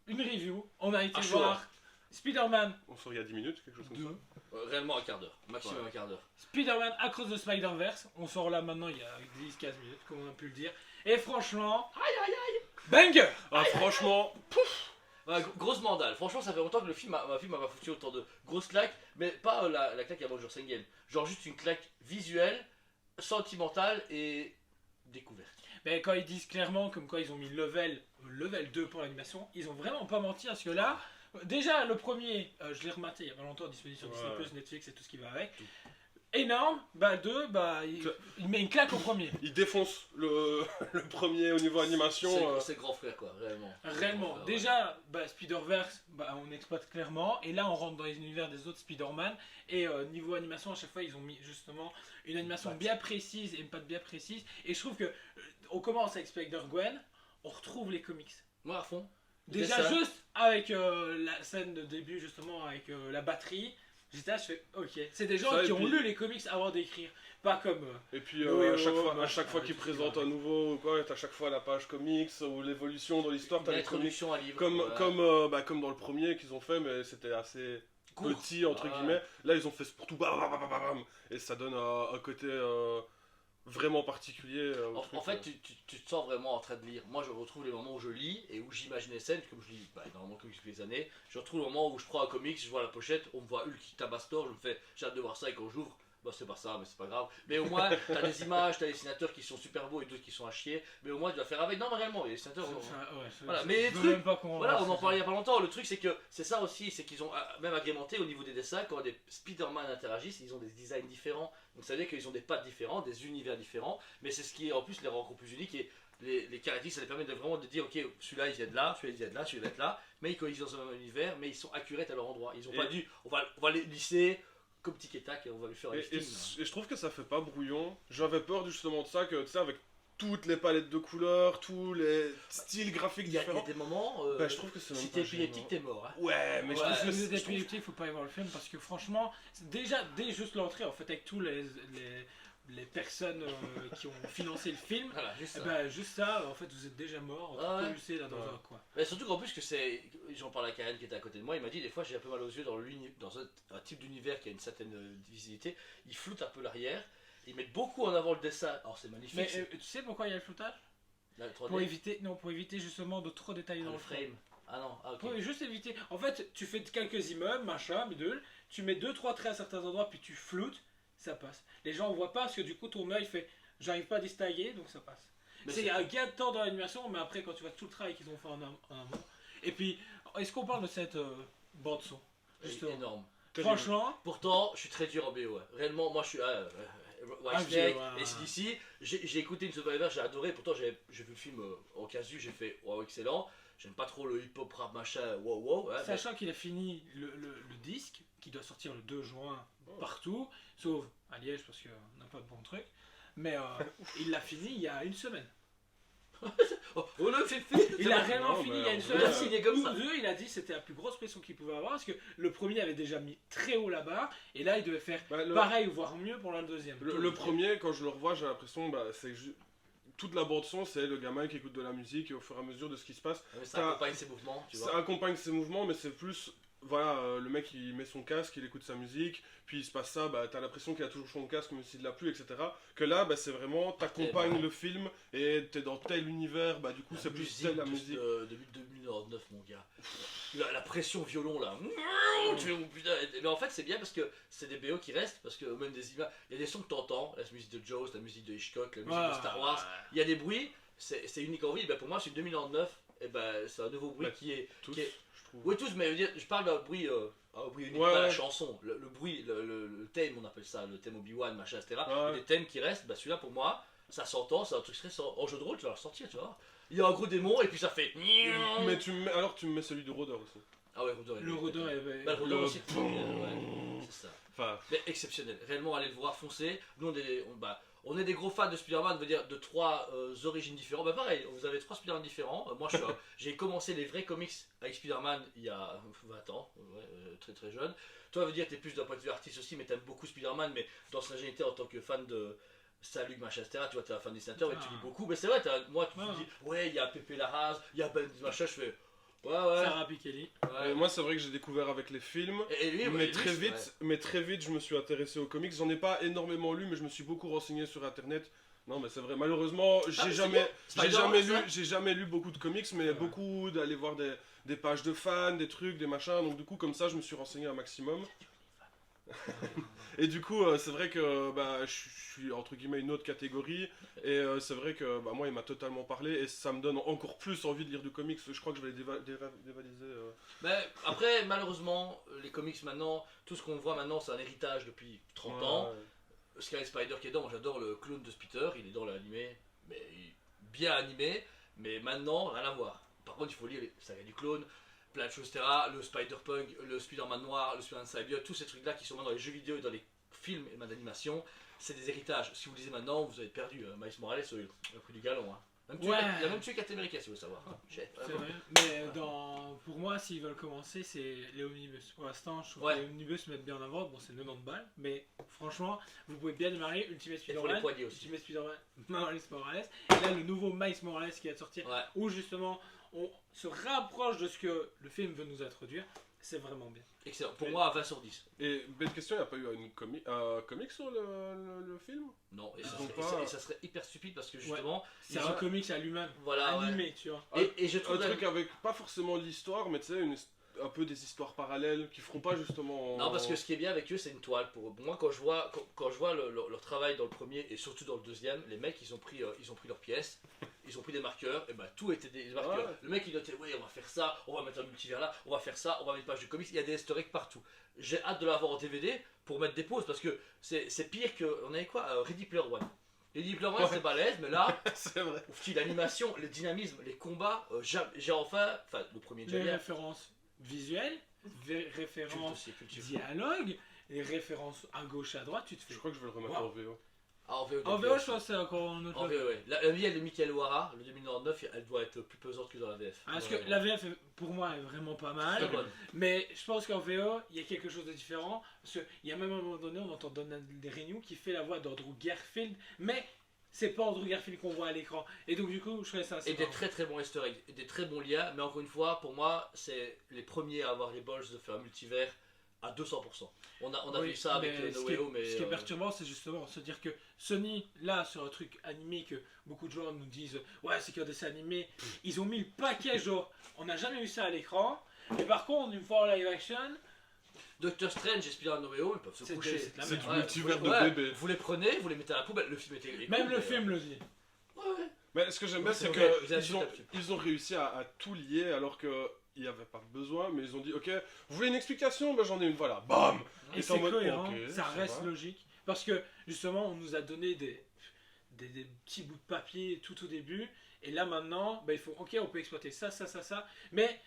une review. On a été chaud, voir Spider-Man On sort il y a 10 minutes, quelque chose comme 2. ça. Réellement un quart d'heure, maximum un quart d'heure. Spider-Man Across the Spider-Verse. On sort là maintenant il y a 10-15 minutes, comme on a pu le dire. Et franchement, banger. Ah, franchement, Ouais, grosse mandale, franchement ça fait longtemps que le film m'a pas foutu autant de grosses claques, mais pas la claque avant Jour Sengen. Genre juste une claque visuelle, sentimentale et découverte. Mais quand ils disent clairement comme quoi ils ont mis level 2 pour l'animation, ils ont vraiment pas menti parce que là, déjà le premier, je l'ai rematé il y a pas longtemps, disponible sur Disney+, Netflix et tout ce qui va avec. Énorme, bah 2, bah il met une claque au premier. il défonce le, le premier au niveau animation. C'est grand frère quoi, réellement. Réellement, Grand frère, déjà, bah, Spider-Verse, bah, on exploite clairement, et là on rentre dans les univers des autres Spider-Man, et niveau animation, à chaque fois ils ont mis justement une animation bien précise et une patte bien précise, et je trouve que on commence avec Spider-Gwen, on retrouve les comics. Moi à fond. Déjà C'est ça. juste avec la scène de début justement avec la batterie, j'étais là, je fais ok. C'est des gens Ça, qui et ont puis- lu les comics avant d'écrire, pas comme... Et puis Oui, à chaque oui, fois, oui, à chaque fois oui, qu'ils oui, présentent oui. un nouveau ou quoi, t'as à chaque fois la page comics ou l'évolution dans l'histoire, t'as les comics. L'introduction à livre. Comme, voilà. comme dans le premier qu'ils ont fait, mais c'était assez Court. petit entre Ouais. guillemets. Là, ils ont fait pour tout, bam, bam, bam, bam, bam, et ça donne un côté vraiment particulier. Au truc, En fait, tu te sens vraiment en train de lire. Moi, je retrouve les moments où je lis et où j'imagine les scènes, comme je lis énormément de comics depuis des années. Je retrouve le moment où je prends un comics, je vois la pochette, on me voit Hulk qui tabasse Thor, je me fais j'ai hâte de voir ça et quand j'ouvre, bah c'est pas ça, mais c'est pas grave. Mais au moins, t'as des images, t'as des dessinateurs qui sont super beaux et d'autres qui sont à chier. Mais au moins, tu dois faire avec. Non, mais réellement, les dessinateurs. Voilà, mais les je veux trucs- même pas qu'on Voilà, embrasse on en ça. parlait il y a pas longtemps. Le truc, c'est que c'est ça aussi, c'est qu'ils ont même agrémenté au niveau des dessins, quand des Spider-Man interagissent, ils ont des designs différents. Donc ça veut dire qu'ils ont des pattes différentes, des univers différents, mais c'est ce qui en plus les rend encore plus uniques et les caractéristiques, ça les permet de vraiment de dire ok, celui-là il vient de là, celui-là il vient de là, celui-là il vient de là, mais ils coexistent dans un même univers, mais ils sont accurés à leur endroit. Ils ont Et- pas dit on va les lisser comme tic et tac et on va lui faire un Et, lifting. et je trouve que ça fait pas brouillon. J'avais peur justement de ça, que tu sais, avec toutes les palettes de couleurs, tous les styles graphiques Il y a différents. des moments, Bah, je trouve que c'est même si pas t'es épileptique, gênant. t'es mort. Hein. Ouais, mais Ouais, je trouve Si que vous êtes je trouve- épileptique, faut pas y voir le film parce que franchement, déjà dès juste l'entrée, en fait, avec tous les personnes qui ont financé le film, Voilà, juste eh ça. ben, juste ça, en fait, vous êtes déjà mort, en Ouais, train de ouais. convulser là dans Ouais. un coin. Mais surtout qu'en plus que c'est, j'en parle à Karen qui était à côté de moi, il m'a dit des fois j'ai un peu mal aux yeux dans un type d'univers qui a une certaine visibilité, ils floutent un peu l'arrière, ils mettent beaucoup en avant le dessin, alors c'est magnifique, Mais c'est- tu sais pourquoi il y a le floutage? la 3D, Pour éviter, non, pour éviter justement de trop détailler dans le le frame. frame, ah non, ah ok, Pour juste éviter. En fait, tu fais quelques immeubles, machin, bidule, tu mets 2-3 traits à certains endroits, puis tu floutes, ça passe. Les gens ne voient pas parce que du coup ton œil fait j'arrive pas à distinguer, donc ça passe. Mais C'est c'est- un gain de temps dans l'animation, mais après quand tu vois tout le travail qu'ils ont fait en amont. Et puis, est-ce qu'on parle de cette bande son justement. énorme. Franchement, Pourtant, je suis très dur en BO, ouais. Réellement, moi je suis Ah, Whitesnake, ouais. ACDC, j'ai écouté une Survivor, j'ai adoré, pourtant j'ai vu le film en casu, j'ai fait wow, excellent, j'aime pas trop le hip-hop rap machin, wow wow, ouais, sachant qu'il a fini le disque, qui doit sortir le 2 juin partout, sauf à Liège parce qu'on n'a pas de bons trucs, mais il l'a fini il y a une semaine. oh le fait Il a réellement Non, fini mais il y a une on semaine. peut dire. Signé comme ça. Nous deux, il a dit que c'était la plus grosse pression qu'il pouvait avoir parce que le premier avait déjà mis très haut la barre et là il devait faire Bah, pareil voire mieux pour le deuxième. le premier, quand je le revois, j'ai l'impression, bah, c'est toute la bande son, c'est le gamin qui écoute de la musique et au fur et à mesure de ce qui se passe, Mais ça accompagne ses mouvements, tu ça vois. accompagne ses mouvements, mais c'est plus, voilà, le mec il met son casque, il écoute sa musique, puis il se passe ça, bah, t'as l'impression qu'il a toujours son casque même s'il l'a plus, etc. Que là, bah, c'est vraiment, t'accompagnes le film et t'es dans tel univers, bah du coup c'est plus telle la musique. de 2009 mon gars. La pression violon là. Tu fais, oh, putain. Mais en fait c'est bien parce que c'est des BO qui restent, parce que même des images, il y a des sons que t'entends, la musique de Jaws, la musique de Hitchcock, la musique de Star Wars, il y a des bruits, c'est unique en vie, ben pour moi c'est 2009, et ben c'est un nouveau bruit Bah, qui est... Tous, qui est- je trouve. Oui tous, mais je veux dire, je parle d'un bruit unique, Ouais, pas la ouais. chanson, le bruit, le thème on appelle ça, le thème Obi-Wan, machin, etc. Ouais. Il y a des thèmes qui restent, bah celui-là pour moi, ça s'entend, c'est un truc très en jeu de rôle, tu vas le ressortir, tu vois. Il y a un gros démon et puis ça fait... Mais alors tu me mets celui de rôdeur aussi. Ah ouais, Rôdeur, Le rôdeur est... Bah, le rôdeur Le- aussi, ouais, c'est ça. Enfin, Mais exceptionnel, réellement allez le voir, foncez. Nous on est des gros fans de Spider-Man, veut dire de trois origines différentes. Bah pareil, vous avez trois Spider-Man différents. Moi j'ai commencé les vrais comics avec Spider-Man il y a 20 ans, ouais, très très jeune. Toi veut dire que t'es plus d'un point de vue artiste aussi, mais t'aimes beaucoup Spider-Man, mais dans sa généralité en tant que fan de Salut machin, etc. Tu vois, t'es un fan dessinateur et tu lis beaucoup. Mais c'est vrai, moi tu me dis, ouais, il y a Pépé Larraz, il y a Ben machin, je fais. Ouais. Sarah Pikeli. Ouais. Et moi, c'est vrai que j'ai découvert avec les films. Et lui, Mais lui, très c'est- vite, je me suis intéressé aux comics. J'en ai pas énormément lu, mais je me suis beaucoup renseigné sur internet. Non, mais c'est vrai. Malheureusement, mais j'ai c'est jamais, bien. Spider-Man, j'ai jamais lu beaucoup de comics, mais beaucoup d'aller voir des pages de fans, des trucs, des machins. Donc du coup, comme ça, je me suis renseigné un maximum. Et du coup, c'est vrai que bah, je suis entre guillemets une autre catégorie. Et c'est vrai que bah, moi, il m'a totalement parlé. Et ça me donne encore plus envie de lire du comics. Je crois que je vais les dévaliser. Mais après, malheureusement, les comics maintenant, tout ce qu'on voit maintenant, c'est un héritage depuis 30 ans. Sky Spider qui est dedans, moi j'adore le clown de Spider, il est dans l'animé, mais bien animé, mais maintenant, rien à voir. Par contre, il faut lire les sagas du clone, plein de choses, etc. Le Spider-Punk, le Spider-Man noir, le Spider-Man Symbiote, tous ces trucs-là qui sont maintenant dans les jeux vidéo et dans les films et d'animation, c'est des héritages. Si vous lisez maintenant, vous avez perdu. Miles Morales, il a pris du galon. Hein. Il a même tué Captain America, si vous voulez savoir. C'est vrai. Mais pour moi, s'ils veulent commencer, c'est les omnibus. Pour l'instant, je trouve que les omnibus mettent bien en avant. Bon, c'est 90 balles, mais franchement, vous pouvez bien démarrer Ultimate Spider-Man, Ultimate Spider-Man, Miles Morales. Et là, le nouveau Miles Morales qui va sortir, où justement, on se rapproche de ce que le film veut nous introduire. C'est vraiment bien. Excellent. Pour moi, 20 sur 10. Et belle question, il n'y a pas eu un comic sur le film? Non, et ça serait hyper stupide parce que justement. C'est un comics à lui-même, animé, tu vois. Et je trouve un truc avec pas forcément l'histoire, mais tu sais, un peu des histoires parallèles qui feront pas justement. Non, parce que ce qui est bien avec eux, c'est une toile. Pour moi, quand je vois leur travail dans le premier et surtout dans le deuxième, les mecs ils ont pris leurs pièces, ils ont pris des marqueurs, et bah tout était des marqueurs. Ouais. Le mec il notait, ouais, on va faire ça, on va mettre un multivers là, on va faire ça, on va mettre une page de comics, il y a des easter eggs partout. J'ai hâte de l'avoir en DVD pour mettre des pauses parce que c'est pire que. On avait quoi Ready Player One. Ready Player One c'est balèze, mais là, c'est vrai. L'animation, le dynamisme, les combats, j'ai enfin le premier déjà. Les références visuelles, références dialogue, les références à gauche et à droite, tu te fais. Je crois que je vais le remettre en VO. Ah, en VO, je pense que c'est encore un autre. En VO, ouais. La vie de Michael O'Hara, le 2009, elle doit être plus pesante que dans la VF. Parce que la VF, pour moi, est vraiment pas mal. Mais je pense qu'en VO, il y a quelque chose de différent. Parce qu'il y a même un moment donné, on entend Donald Renew qui fait la voix d'Andrew Garfield, mais c'est pas Andrew Garfield qu'on voit à l'écran. Et donc, du coup, je trouvais ça assez. Et des très très bons easter eggs, et des très bons liens. Mais encore une fois, pour moi, c'est les premiers à avoir les balls de faire un multivers à 200%. On a vu ça avec No Way Home. Ce qui est perturbant, c'est justement se dire que Sony, là, sur un truc animé que beaucoup de gens nous disent, ouais, c'est qu'un dessin animé, ils ont mis le paquet, genre, on n'a jamais vu ça à l'écran. Mais par contre, une fois en live action. Doctor Strange et Spider-Man No Way Home, ils peuvent se coucher. C'est du multivers de bébé. Vous les prenez, vous les mettez à la poubelle, le film était. Même le film le dit. Ouais. Mais ce que j'aime bien, c'est qu'ils ont réussi à tout lier alors que. Il n'y avait pas besoin, mais ils ont dit ok, vous voulez une explication? Ben j'en ai une, voilà, bam! Et c'est cohérent, ça reste logique. Parce que justement, on nous a donné des petits bouts de papier tout au début, et là maintenant, ben, il faut ok, on peut exploiter ça, mais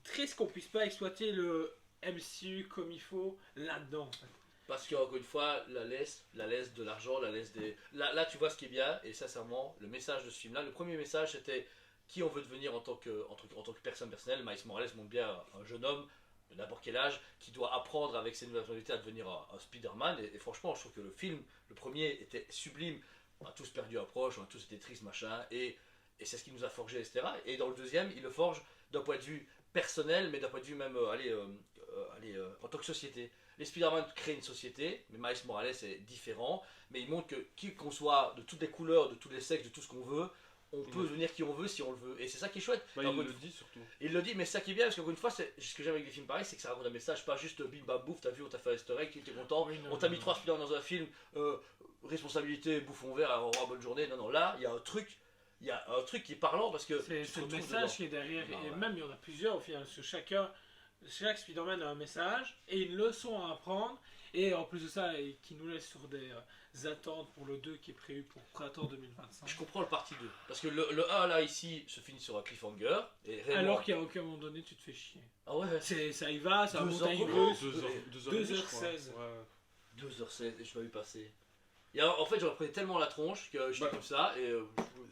triste qu'on puisse pas exploiter le MCU comme il faut là-dedans. En fait. Parce qu'encore une fois, la laisse de l'argent, la laisse des. Là, tu vois ce qui est bien, et sincèrement, le message de ce film-là, le premier message c'était. Qui on veut devenir en tant que personne personnelle. Miles Morales montre bien un jeune homme de n'importe quel âge qui doit apprendre avec ses nouvelles responsabilités à devenir un Spider-Man. Et franchement, je trouve que le film, le premier, était sublime. On a tous perdu un proche, on a tous été tristes, machin. Et c'est ce qui nous a forgé, etc. Et dans le deuxième, il le forge d'un point de vue personnel, mais d'un point de vue même en tant que société. Les Spider-Man créent une société, mais Miles Morales est différent. Mais il montre que qui qu'on soit, de toutes les couleurs, de tous les sexes, de tout ce qu'on veut, on peut devenir qui on veut si on le veut. Et c'est ça qui est chouette. Bah, il le dit surtout. Il le dit, mais ça qui est bien, parce qu'encore une fois, ce que j'aime avec des films pareils, c'est que ça raconte un message, pas juste bim bam bouf, t'as vu, on t'a fait un easter egg, tu étais content, on t'a mis 3 Spider dans un film, responsabilité, bouffon vert, au revoir, bonne journée. Non, là, il y a un truc qui est parlant parce que. C'est le message qui est derrière. Et même, il y en a plusieurs au final, parce que chaque Spider-Man a un message et une leçon à apprendre. Et en plus de ça, qui nous laisse sur des attentes pour le 2 qui est prévu pour printemps 2025. Je comprends le partie 2. Parce que le 1 là ici se finit sur un cliffhanger. Et alors qu'à aucun moment donné tu te fais chier. Ah ouais. Ça y va, c'est un montagne russe. 2h16. 2h16 et je m'avais passé. Et alors, en fait j'en prenais tellement la tronche que j'étais comme ça et.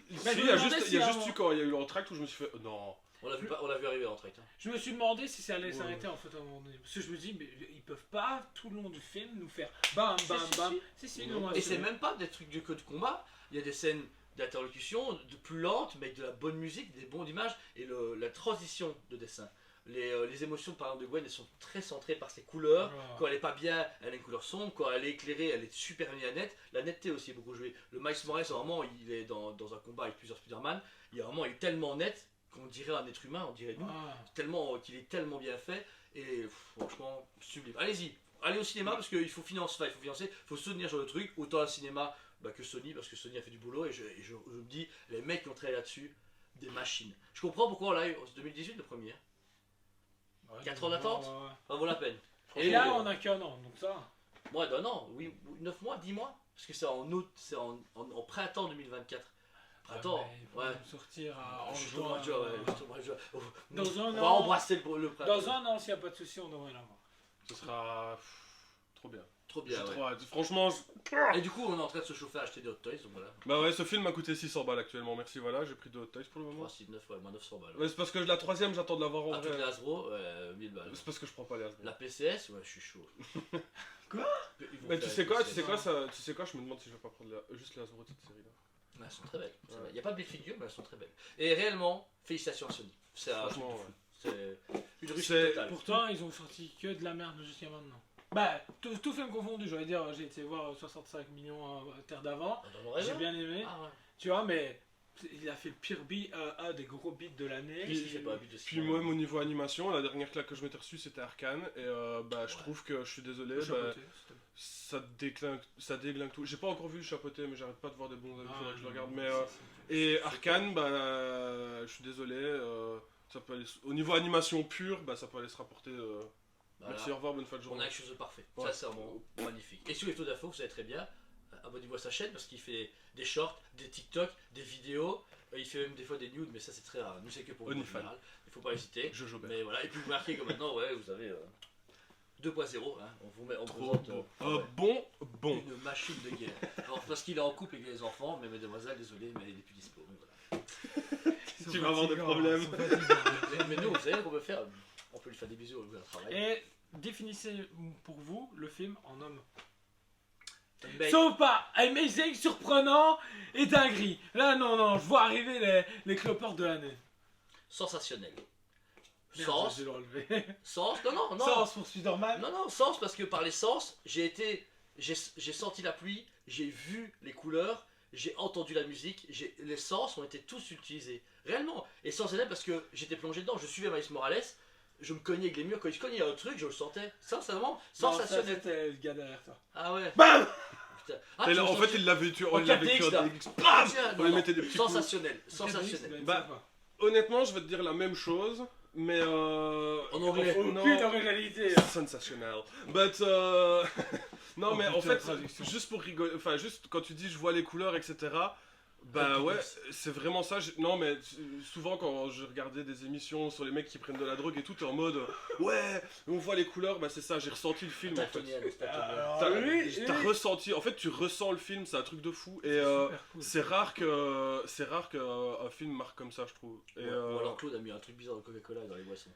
Il y a juste eu quand il y a eu l'entracte où je me suis fait non. On l'a vu arriver en traite. Hein. Je me suis demandé si ça allait Ouais. s'arrêter en fait à un moment donné. Parce que je me dis, mais ils peuvent pas tout le long du film nous faire bam bam Si, bam. Si, Non. non, Et c'est même pas des trucs de code combat, il y a des scènes d'interlocution de plus lentes, mais avec de la bonne musique, des bonnes images et la transition de dessin. Les émotions par exemple de Gwen, elles sont très centrées par ses couleurs. Quand elle est pas bien, elle a une couleur sombre. Quand elle est éclairée, elle est super nette. La netteté aussi est beaucoup jouée. Le Miles Morales, vraiment, il est dans un combat avec plusieurs Spider-Man. Il est tellement net qu'on dirait un être humain, on dirait nous. Tellement qu'il est tellement bien fait. Et franchement, sublime. Allez-y, allez au cinéma parce qu'il faut financer, il faut soutenir sur le truc. Autant le cinéma que Sony, parce que Sony a fait du boulot. Et je me dis, les mecs qui ont travaillé là-dessus, des machines. Je comprends pourquoi on l'a eu en 2018 le premier. 4 ans d'attente. Ça vaut la peine. Et là, on a qu'un an, donc ça. Ouais, d'un an, oui, 9 mois, 10 mois. Parce que c'est en août, c'est en printemps 2024. Printemps, ouais. Sortir en Justement, juin. Dans un on va an. embrasser le printemps. Dans un an, s'il n'y a pas de souci, on devrait l'avoir. Ce sera trop bien. Trop bien, J'ai ouais. trop hâte. Franchement, Et du coup, on est en train de se chauffer à acheter des Hot Toys, donc voilà. bah ouais, ce film m'a coûté 600 balles actuellement. Merci, voilà, j'ai pris de Hot Toys pour le moment. 3, 6, 9, ouais, moins 900 balles. Ouais, c'est parce que la troisième, j'attends de l'avoir en Ah, toutes les vrai. Hasbro, 1000 balles. C'est parce que je prends pas les Hasbro. La PCS, ouais, je suis chaud. Quoi? Ils vont Mais tu faire sais une quoi, PCS. tu sais quoi, je me demande si je vais pas prendre juste les Hasbro de cette série là. Elles sont très belles. Ouais. Il n'y a pas de big figure, mais elles sont très belles. Et réellement, félicitations à Sony. C'est un truc de Franchement, fou. C'est une réussite C'est- totale. Pourtant, ils ont sorti que de la merde jusqu'à maintenant. Bah, tout film confondu, j'allais dire, j'ai été voir 65 millions à Terre d'avant. On en aurait J'ai un. bien aimé. Ah ouais. Tu vois, mais il a fait le pire beat, un des gros beats de l'année. Qu'est-ce qu'il fait pas, but de Puis cinéma. moi, au niveau animation, la dernière claque que je m'étais reçue c'était Arcane. Et bah, je trouve que je suis désolé, bah, ça déglingue tout. J'ai pas encore vu le chapeauté, mais j'arrête pas de voir des bons avis, faudrait que je le regarde. Mais, et Arcane, bah, je suis désolé, ça peut aller, au niveau animation pure, bah, ça peut aller se rapporter. Voilà. Merci, au revoir, bonne fin de On journée. a quelque chose de parfait. Ouais. Ça, c'est vraiment magnifique. Et sur les taux d'infos, vous savez très bien, abonnez-vous à sa chaîne parce qu'il fait des shorts, des TikTok, des vidéos. Il fait même des fois des nudes, mais ça, c'est très rare. Nous, c'est que pour vous en Onlyfans. général. Il faut pas hésiter. Je joue Mais voilà. Et puis, vous marquez que maintenant, ouais, vous avez 2.0. Hein. On vous met en Trop présente beau. ouais, Bon. une machine de guerre. Alors, parce qu'il est en couple avec les enfants, mais mademoiselle, désolé, mais elle n'est plus dispo. Donc, voilà. Tu vas avoir des problèmes. mais nous, vous savez qu'on peut faire. On peut lui faire des bisous au travail. Et définissez pour vous le film en homme. Mais- Sauf pas amazing, surprenant et dinguerie. Là, non, je vois arriver les cloportes de l'année. Sensationnel. Merde, Sens. je vais l'enlever. Non. Sens pour Spider-Man. Non, sens parce que par les sens, j'ai senti la pluie, j'ai vu les couleurs, j'ai entendu la musique, les sens ont été tous utilisés. Réellement. Et sensationnel parce que j'étais plongé dedans, je suivais Miles Morales, je me cognais avec les murs, quand il se cognait un truc, je le sentais. Sincèrement, sensationnel. C'était le gars derrière toi. Ah ouais. BAM Putain. Ah, Et tu là, me en fait, sentais- il l'avait tué. En Il l'avait 4DX, tué là. en DX. Ah, tiens, On lui non, mettait des petits coups. Sensationnel. Sensationnel. Bah, honnêtement, je vais te dire la même chose, mais En anglais. non, Aucune originalité. sensationnel. But non, Oh, mais en putain, fait, traduction. juste pour rigoler, enfin, juste quand tu dis je vois les couleurs, etc. Bah Comme ouais, Picos. c'est vraiment ça. Non, mais souvent quand je regardais des émissions sur les mecs qui prennent de la drogue et tout, t'es en mode ouais, on voit les couleurs, bah c'est ça, j'ai ressenti le film en fait. Statoniel, statoniel. Alors, T'as lui, t'as ressenti, en fait, tu ressens le film, c'est un truc de fou. Et super cool. c'est rare qu'un film marque comme ça, je trouve. Et Ou alors Claude a mis un truc bizarre dans le Coca-Cola et dans les boissons.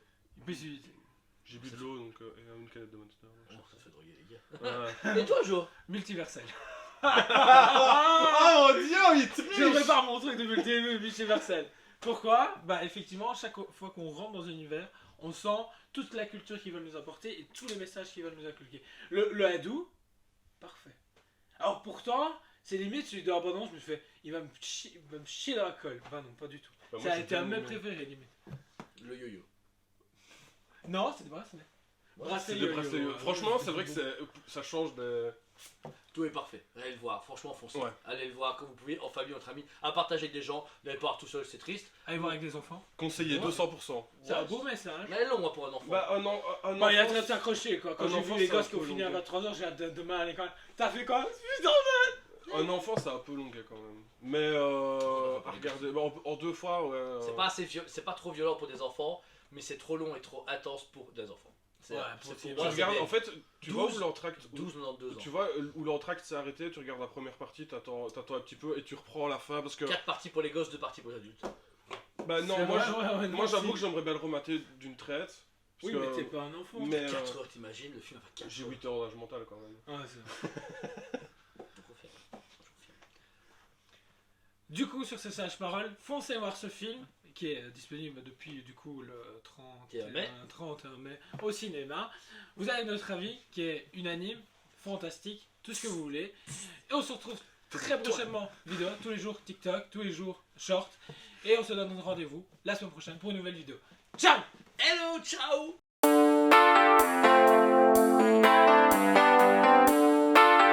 Possibilité. j'ai bu de l'eau donc et une canette de Monster. Oh, ça fait droguer les gars. Ouais. Et toi, Jo? Multiversel. Oh mon dieu, il Je prépare mon truc de multiversel. Pourquoi? Bah effectivement, chaque fois qu'on rentre dans un univers, on sent toute la culture qu'ils veulent nous apporter et tous les messages qu'ils veulent nous inculquer. Le hindou, parfait. Alors pourtant, c'est limite celui de l'abondance, je me fais, il va me chier dans la colle. Bah non, pas du tout. Bah, moi, Ça a j'ai été un de bien mes aimé. préférés limite. Le yo-yo. Non, c'est des bracelets. Ouais, Bracelet C'est de yo-yo, bracelet. ouais. Franchement, c'est vrai que ça change de. Tout est parfait. Allez le voir, franchement, foncez. Ouais. Allez le voir comme vous pouvez, en famille, entre amis, à partager avec des gens. N'allez pas voir tout seul, c'est triste. Allez voir avec des enfants. Conseillé, Ouais. 200%. C'est un beau message. Mais elle est long, moi, pour un enfant. Bah, un Bon, il y a enfant, très accroché quoi. Quand un j'ai enfant, vu les c'est un gosses qui ont peu fini à long. 23h, j'ai hâte demain à l'école. T'as fait quoi? Un enfant, c'est un peu longuet quand même. Mais à regarder, bah, en 2 fois, ouais. C'est pas trop violent pour des enfants, mais c'est trop long et trop intense pour des enfants. Ouais, pour Tu moi, regardes, en fait, tu vois 12, où l'entracte. 12-92 ans. Tu vois où l'entracte s'est arrêté, tu regardes la première partie, t'attends un petit peu et tu reprends la fin parce que. 4 parties pour les gosses, 2 parties pour les adultes. Bah non, C'est moi, vrai, ouais, moi non, j'avoue si. que j'aimerais bien le remater d'une traite. Oui, parce mais que- t'es pas un enfant. mais, 4 heures, t'imagines, le film a fait 4 j'ai heures. 8 heures d'âge mental quand même. Ouais, c'est vrai. Je confirme. Du coup, sur ces sages paroles, foncez voir ce film qui est disponible depuis du coup le 31 mai au cinéma. Vous avez notre avis qui est unanime, fantastique, tout ce que vous voulez. Et on se retrouve très prochainement vidéo, tous les jours TikTok, tous les jours short. Et on se donne rendez-vous la semaine prochaine pour une nouvelle vidéo. Ciao! Hello, ciao!